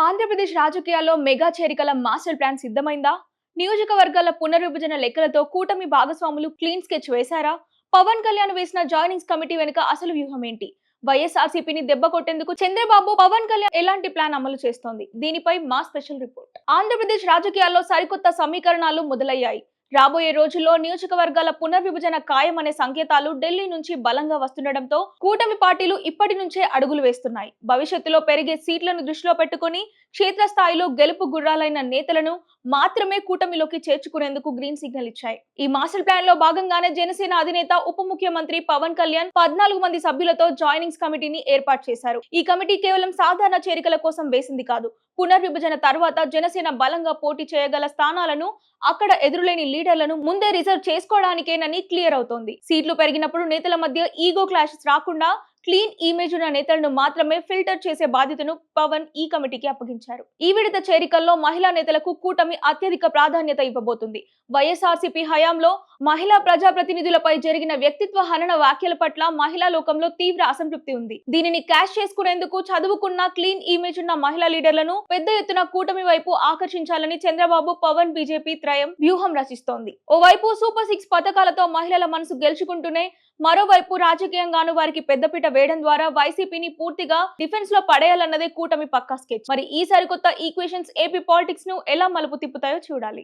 ఆంధ్రప్రదేశ్ రాజకీయాల్లో mega చేరికల master plan సిద్ధమైందా? నియోజకవర్గాల పునర్విభజన లెక్కలతో కూటమి భాగస్వాములు క్లీన్ స్కెచ్ వేశారా? పవన్ కళ్యాణ్ వేసిన జాయినింగ్స్ కమిటీ వెనుక అసలు వ్యూహం ఏంటి? వైఎస్ఆర్సీపీని దెబ్బ కొట్టేందుకు చంద్రబాబు పవన్ కళ్యాణ్ ఎలాంటి ప్లాన్ అమలు చేస్తోంది? దీనిపై మా స్పెషల్ రిపోర్ట్. ఆంధ్రప్రదేశ్ రాజకీయాల్లో సరికొత్త సమీకరణాలు మొదలయ్యాయి. రాబోయే రోజుల్లో నియోజకవర్గాల పునర్విభజన ఖాయమనే సంకేతాలు ఢిల్లీ నుంచి బలంగా వస్తుండటంతో కూటమి పార్టీలు ఇప్పటి నుంచే అడుగులు వేస్తున్నాయి. భవిష్యత్తులో పెరిగే సీట్లను దృష్టిలో పెట్టుకుని క్షేత్రస్థాయిలో గెలుపు గుర్రాలైన నేతలను మాత్రమే కూటమిలోకి చేర్చుకునేందుకు గ్రీన్ సిగ్నల్ ఇచ్చాయి. ఈ మాస్టర్ ప్లాన్ లో భాగంగానే జనసేన అధినేత ఉప ముఖ్యమంత్రి పవన్ కళ్యాణ్ 14 మంది సభ్యులతో జాయినింగ్స్ కమిటీని ఏర్పాటు చేశారు. ఈ కమిటీ కేవలం సాధారణ చేరికల కోసం వేసింది కాదు. పునర్విభజన తర్వాత జనసేన బలంగా పోటీ చేయగల స్థానాలను అక్కడ ఎదురులేని లీడర్లను ముందే రిజర్వ్ చేసుకోవడానికేనని క్లియర్ అవుతోంది. సీట్లు పెరిగినప్పుడు నేతల మధ్య ఈగో క్లాషెస్ రాకుండా క్లీన్ ఇమేజ్ ఉన్న నేతలను మాత్రమే ఫిల్టర్ చేసే బాధ్యతను పవన్ ఈ కమిటీకి అప్పగించారు. ఈ విడత చేరికల్లో మహిళా నేతలకు కూటమి అత్యధిక ప్రాధాన్యత ఇవ్వబోతుంది. వైఎస్ఆర్సీపీ హయాంలో మహిళా ప్రజాప్రతినిధులపై జరిగిన వ్యక్తిత్వ హనన వ్యాఖ్యల పట్ల మహిళా లోకంలో తీవ్ర అసంతృప్తి ఉంది. దీనిని క్యాష్ చేసుకునేందుకు చదువుకున్న క్లీన్ ఇమేజ్ ఉన్న మహిళా లీడర్లను పెద్ద ఎత్తున కూటమి వైపు ఆకర్షించాలని చంద్రబాబు పవన్ బీజేపీ త్రయం వ్యూహం రచిస్తోంది. ఓవైపు సూపర్ 6 పథకాలతో మహిళల మనసు గెలుచుకుంటూనే మరోవైపు రాజకీయంగాను వారికి పెద్దపీట వేయడం ద్వారా వైసీపీని పూర్తిగా డిఫెన్స్ లో పడేయాలన్నదే కూటమి పక్కా స్కెచ్. మరి ఈ సరికొత్త ఈక్వేషన్స్ ఏపీ పాలిటిక్స్ ను ఎలా మలుపు తిప్పుతాయో చూడాలి.